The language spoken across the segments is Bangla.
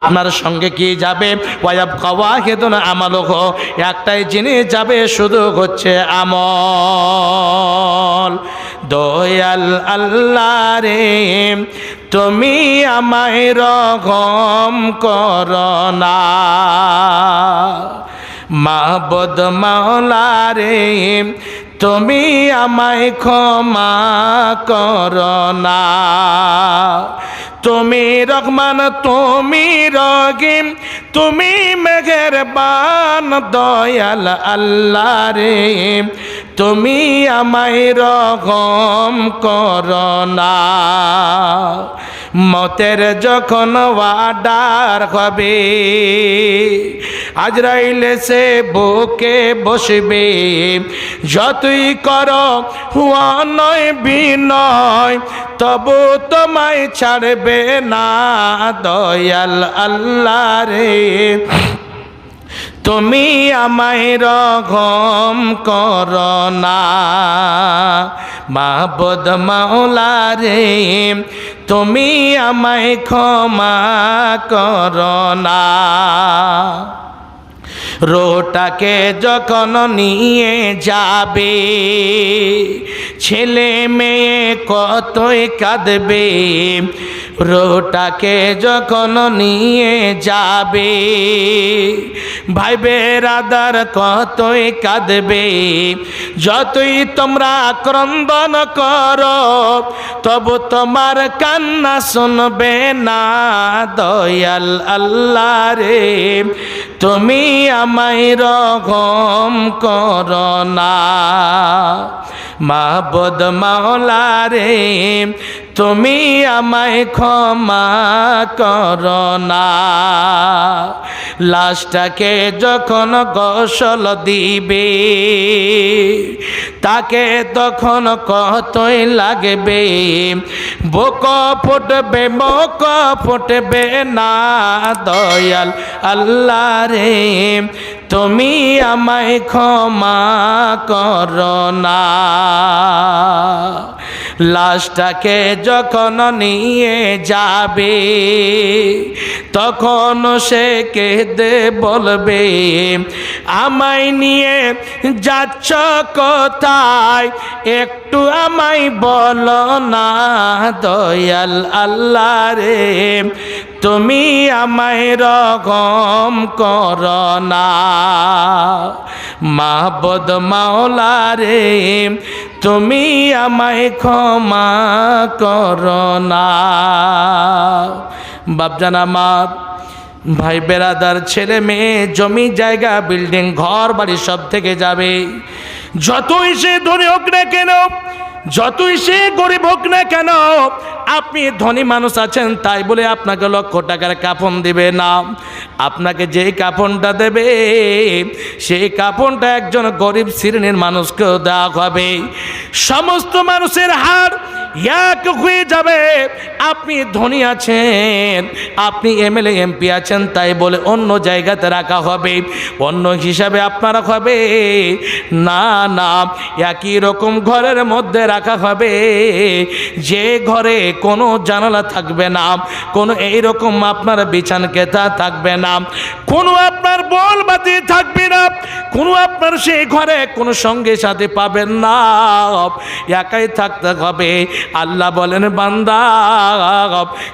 আপনার সঙ্গে কি যাবে? ওয়ায়াবকা ওয়াহিদুন আমালুহু, একটাই জিনিস যাবে, শুধু হচ্ছে আমল। দয়াল আল্লাহ রে, তুমি আমায় রহম করো না। মাবুদ মাওলা রে, তুমি আমায় ক্ষমা করো না। তুমি রহমান, তুমি রহিম, তুমি মেহেরবান। দয়াল আল্লাহ রে, তুমি আমায় রহম করো না। মতের যখন ওয়াদার হবে, আজরাইল সে বুকে বসবে। যতই করো অনয় বিনয়, তবু তোমায় ছাড়বে না। দয়াল আল্লাহ রে, তুমি আমায় রহম করো না। মাবুদ মাওলা রে, তুমি আমায় ক্ষমা করো না। রোটাকে যখন নিয়ে যাবে, ছেলে মেয়ে কতই কাঁদবে। রোটাকে যখন নিয়ে যাবে, ভাই বেরাদার কতই কাঁদবে। যতই তোমরা ক্রন্দন করো, তবু তোমার কান্না শুনবে না। দয়াল আল্লাহ রে, তুমি আমায় রহম করো না। মাবুদ মাওলা রে, তুমি আমায় ক্ষমা করো না। লাশটাকে যখন গোসল দিবে, তাকে তখন কতই লাগবে। বুক ফুটবে, মুখ ফুটবে না। দয়াল আল্লাহ রে, তুমি আমায় ক্ষমা করো না। লাশটাকে যখন নিয়ে যাবে, তখন সে কেঁদে বলবে, আমায় নিয়ে যাচ্ছ কোথায়, একটু আমায় বলো না। দয়াল আল্লাহ রে, তুমি আমায় রহম করো না। মাবুদ মাওলা রে, তুমি আমায় ক্ষমা করো না। বাপজান আমার, ভাই বেরাদার, ছেলে মেয়ে, জমি জায়গা, বিল্ডিং, ঘর বাড়ি সব থেকে যাবে। যতই সে ধনী হোক না কেন, যতই সে গরিব হোক না কেন, আপনি ধনী মানুষ আছেন তাই বলে আপনাকে লক্ষ টাকার কাফন দিবে না। আপনাকে যে কাফনটা দেবে, সেই কাফনটা একজন গরিব শ্রেণীর মানুষকেও দেওয়া হবে। সমস্ত মানুষের হার এক হয়ে যাবে। আপনি ধনী আছেন, আপনি এমএলএ এমপি আছেন তাই বলে অন্য জায়গাতে রাখা হবে, অন্য হিসাবে আপনারা হবে না। না, একই রকম ঘরের মধ্যে রাখা হবে, যে ঘরে কোনো জানালা থাকবে না, কোনো এইরকম আপনার বিছান কেতা থাকবে না, কোনো আপনার বল বাতি থাকবে না, কোনো আপনার সেই ঘরে কোনো সঙ্গে সাথে পাবেন না, একাই থাকতে হবে। আল্লাহ বলেন, বান্দা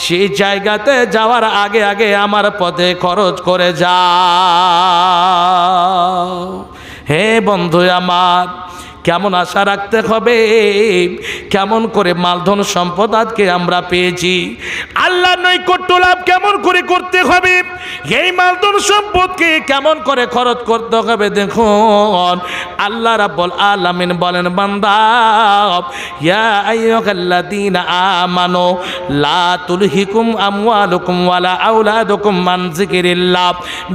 সেই জায়গাতে যাওয়ার আগে আগে আমার পথে খরচ করে যাও। হে বন্ধু আমার, কেমন আশা রাখতে হবে, কেমন করে মালধন সম্পদ আজকে আমরা পেয়েছি, আল্লাহর নৈকট্য লাভ কেমন করে করতে হবে, এই মালধন সম্পদকে কেমন করে খরচ করতে হবে। দেখুন আল্লাহ রাব্বুল আলামিন বলেন, বান্দা ইয়া আইয়ুহাল্লাযীনা আমানু লা তুলহিকুম আমওয়ালুকুম ওয়ালা আওলাদুকুম মান যিকিরিল্লাহ।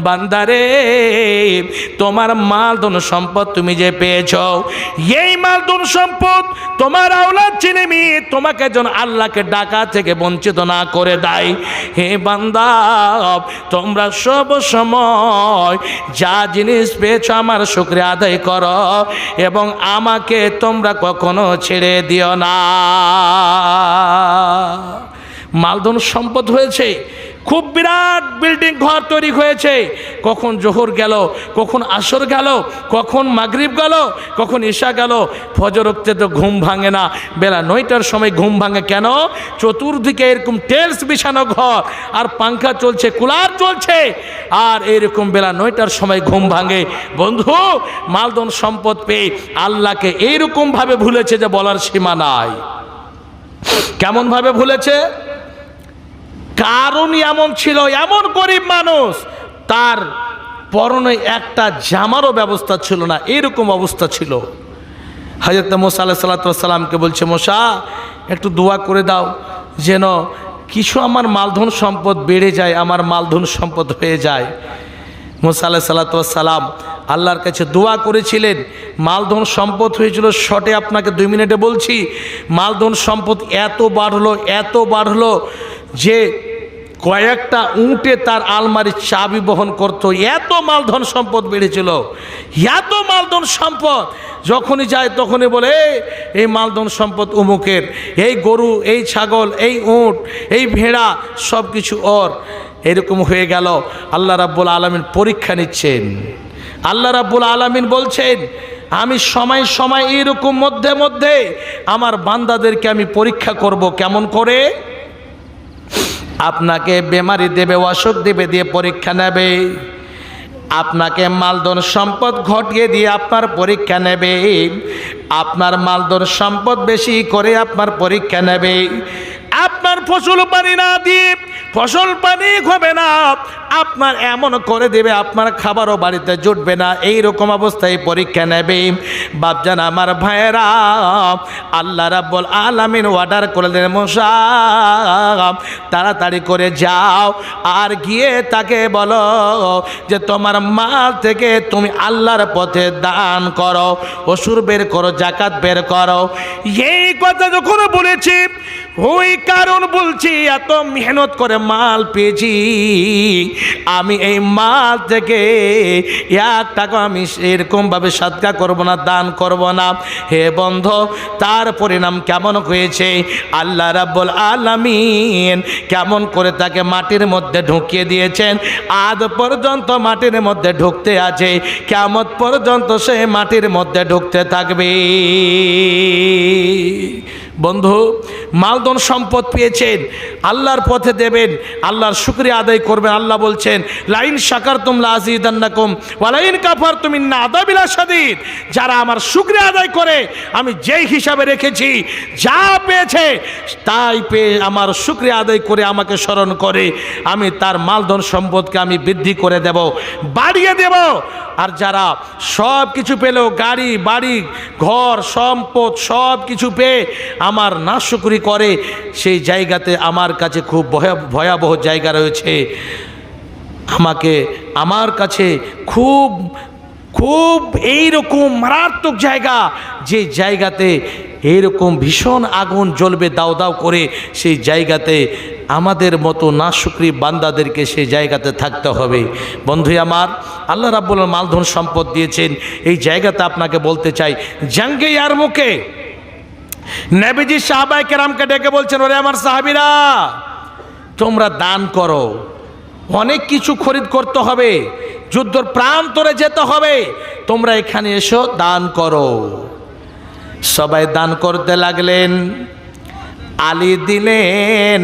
বান্দারে, তোমার মালধন সম্পদ তুমি যে পেয়েছো, এই মালধন সম্পদ তোমার আওলাদ ছেলে মেয়ে তোমাকে যেন আল্লাহকে ডাকা থেকে বঞ্চিত না করে দেয়। হে বান্দা, তোমরা সব সময় যা জিনিস পেয়েছো আমার শুকরিয়া আদায় করো এবং আমাকে তোমরা কখনো ছেড়ে দিও না। মালধন সম্পদ হয়েছে, খুব বিরাট বিল্ডিং ঘর তৈরি হয়েছে, কখন জোহর গেল, কখন আসর গেল, কখন মাগরিব গেল, কখন ঈশা গেল, ফজর উঠতে তো ঘুম ভাঙে না, বেলা 9টার সময় ঘুম ভাঙে কেন? চতুর্দিকে এরকম টেলস বিছানো ঘর, আর পাংখা চলছে, কুলার চলছে, আর এরকম বেলা 9টার সময় ঘুম ভাঙে। বন্ধু, মালধন সম্পদ পেয়ে আল্লাহকে এইরকম ভাবে ভুলেছে যে বলার সীমা নাই। কেমন ভাবে ভুলেছে? কারণ এমন ছিল, এমন গরিব মানুষ, তার পরনে একটা জামারও ব্যবস্থা ছিল না, এরকম অবস্থা ছিল। হযরত মুসা আলাইহিস সালামকে বলছে, মুসা একটু দোয়া করে দাও যেন কিছু আমার মালধন সম্পদ বেড়ে যায়, আমার মালধন সম্পদ হয়ে যায়। মুসা আলাইহিস সালাম আল্লাহর কাছে দোয়া করেছিলেন, মালধন সম্পদ হয়েছিল শর্টে আপনাকে 2 মিনিটে বলছি। মালধন সম্পদ এত বাড়লো যে কয়েকটা উঁটে তার আলমারির চাবি বহন করত, এত মালধন সম্পদ বেড়েছিল, এত মালধন সম্পদ। যখনই যায় তখনই বলে এই মালধন সম্পদ অমুকের, এই গরু, এই ছাগল, এই উঁট, এই ভেড়া সব কিছু ওর। এরকম হয়ে গেল। আল্লাহ রাব্বুল আলামিন পরীক্ষা নিচ্ছেন। আল্লাহ রাব্বুল আলামিন বলছেন, আমি সময় সময় এরকম মধ্যে মধ্যে আমার বান্দাদেরকে আমি পরীক্ষা করব। কেমন করে? আপনাকে বেমারি দেবে, অসুখ দেবে, দিয়ে পরীক্ষা নেবে। আপনাকে মালধন সম্পদ ঘটিয়ে দিয়ে আপনার পরীক্ষা নেবে। আপনার মালধন সম্পদ বেশি করে আপনার পরীক্ষা নেবে। আপনার ফসল পানি না দিয়ে ফসল পানি হবে না, আপনার এমন করে দেবে আপনার খাবারও বাড়িতে জুটবে না, এই রকম অবস্থায় পরীক্ষা নেবে। বাপজান আমার ভাইয়েরা, আল্লাহ রাব্বুল আলামিন অর্ডার করে দেন, মুসা তাড়াতাড়ি করে যাও আর গিয়ে তাকে বলো যে তোমার মাল থেকে তুমি আল্লাহর পথে দান করো, অসুর বের করো, জাকাত বের করো। এই কথা যখন বলেছি, ওই কারণ বলছি, এত মেহনত করে মাল পেয়েছি, আমি এই মাল থেকে 1 টাকা আমি এরকমভাবে সাদকা করব না, দান করব না। হে বন্ধু, তার পরিণাম কেমন হয়েছে? আল্লাহ রাব্বুল আলামিন কেমন করে তাকে মাটির মধ্যে ঢুকিয়ে দিয়েছেন, আজ পর্যন্ত মাটির মধ্যে ঢুকতে আছে, কিয়ামত পর্যন্ত সে মাটির মধ্যে ঢুকতে থাকবে। বন্ধু, মালধন সম্পদ পেয়েছেন, আল্লাহর পথে দেবেন, আল্লাহর শুকরিয়া আদায় করবেন। আল্লাহ বলছেন, লাইন শাকারতুম লাযিদান্নাকুম ওয়া লাইন কাফারতুম ইন্না আযাবি লাশাদীদ। যারা আমার শুকরিয়া আদায় করে, আমি যেই হিসাবে রেখেছি, যা পেয়েছে তাই পেয়ে আমার শুকরিয়া আদায় করে আমাকে স্মরণ করে, আমি তার মালধন সম্পদকে আমি বৃদ্ধি করে দেব, বাড়িয়ে দেব। আর যারা সব কিছু পেলেও, গাড়ি বাড়ি ঘর সম্পদ সব কিছু পেয়ে আমার নাশকরি করে, সেই জায়গাতে আমার কাছে খুব ভয়াবহ জায়গা রয়েছে। আমার কাছে খুব খুব এইরকম মারাত্মক জায়গা, যে জায়গাতে এইরকম ভীষণ আগুন জ্বলবে দাও দাও করে, সেই জায়গাতে আমাদের মতো নাশুকরি বান্দাদেরকে সেই জায়গাতে থাকতে হবে। বন্ধু আমার, আল্লাহ রাব্বুল আলামিন মালধন সম্পদ দিয়েছেন। এই জায়গাতে আপনাকে বলতে চাই, জাঙ্গে ইয়ারমুকে নবীজি সাহাবায়ে কেরামকে ডেকে বলছেন, ওরে আমার সাহাবীরা, তোমরা দান করো, অনেক কিছু খরিদ করতে হবে, যুদ্ধের প্রান্তরে যেতে হবে, তোমরা এখানে এসো, দান করো। সবাই দান করতে লাগলেন। আলী দিলেন,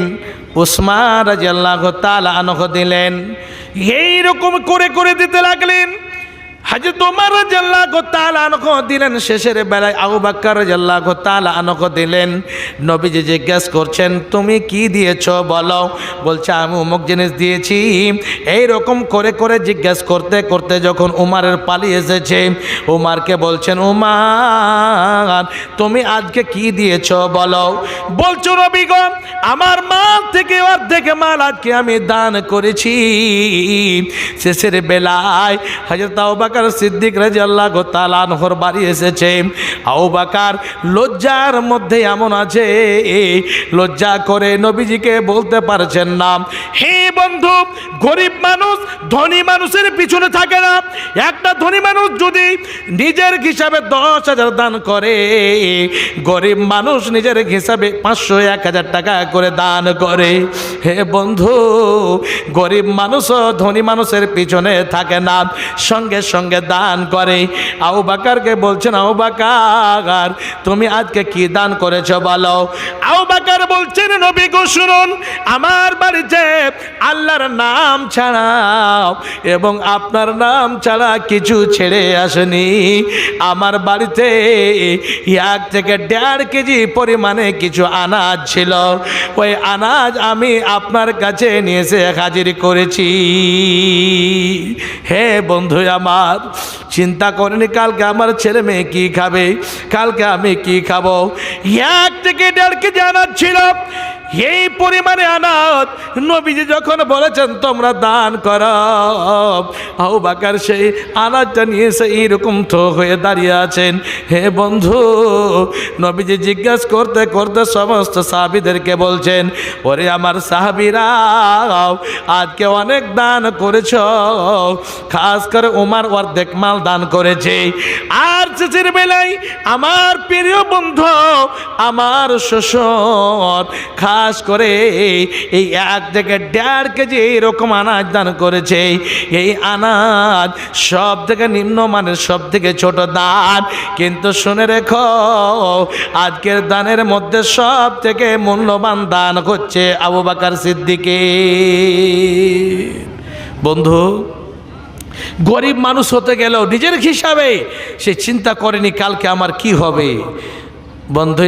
উসমান রাদিয়াল্লাহু তাআলা আনহু দিলেন, এইরকম করে করে দিতে লাগলেন। হযরত ওমর রাদিয়াল্লাহু তাআলা আনহু দিলেন, শেষের বেলায় আবু বকর রাদিয়াল্লাহু তাআলা আনহু দিলেন। নবীজি জিজ্ঞেস করছেন, তুমি কি দিয়েছো বলো? বলছে, আমি অমুক জিনিস দিয়েছি। এই রকম করে করে জিজ্ঞেস করতে করতে যখন উমারের পালি এসেছে, উমারকে বলছেন, উমার তুমি আজকে কি দিয়েছো বলো? বলছো, নবী গো, আমার মাল থেকে অর্ধেক মাল আজকে আমি দান করেছি। শেষের বেলায় হযরত আবু বকর বকর সিদ্দিক রাদিয়াল্লাহু তাআলা আনহুর বাড়ি এসেছে। আবু বকর লজ্জার মধ্যে এমন আছে, লজ্জা করে নবীজিকে বলতে পারছেন না। হে বন্ধু, গরিব মানুষ ধনী মানুষের পিছনে থাকে না। একটা ধনী মানুষ যদি নিজের হিসাবে 10,000 দান করে, গরিব মানুষ নিজের হিসাবে 500-1000 টাকা করে দান করে। হে বন্ধু, গরিব মানুষও ধনী মানুষের পিছনে থাকে না, সঙ্গে সঙ্গে দান করে। আবু বকরকে বলছেন, আবু বকর তুমি আজকে কি দান করেছো বলো। আবু বকর বলছেন, নবী গো শুনুন, আমার বাড়িতে আল্লাহর নাম ছাড়া এবং আপনার নাম ছাড়া কিছু ছেড়ে আসেনি। আমার বাড়িতে 1 থেকে 1.5 কেজি পরিমাণে কিছু আনাজ ছিল। ওই আনাজ আমি আপনার কাছে নিয়ে এসে হাজির করেছি। হে বন্ধু আমার, চিন্তা করেনি কালকে আমার ছেলে মেয়ে কি খাবে, কালকে আমি কি খাবো। 1 থেকে 1.5 কেজি আনাজ ছিল। এই পরিমাণে আনাজ নবীজি যখন বলেছেন তোমরা দান করো, আবু বকর সেই আনাজটা নিয়ে এসে এইরকম তো হয়ে দাঁড়িয়ে আছেন। হে বন্ধু, নবীজি জিজ্ঞাসা করতে করতে সমস্ত সাহাবীদেরকে বলছেন, ওরে আমার সাহাবীরা, আজকে অনেক দান করেছ, খাস করে ওমর অর্ধেক মাল দান করেছে। আর শেষের বেলায় আমার প্রিয় বন্ধু, আমার শ্বশুর খাস করে এই 1 থেকে 1.5 কেজি এরকম আনাজ দান করেছে। এই আনাজ সব থেকে নিম্নমানের, সব থেকে ছোট দান, কিন্তু শুনে রেখো আজকের দানের মধ্যে সব থেকে মূল্যবান দান হচ্ছে আবু বকর সিদ্দিকের। বন্ধু, গরিব মানুষ হতে গেলেও নিজের হিসাবে সে চিন্তা করেনি কালকে আমার কি হবে। বন্ধু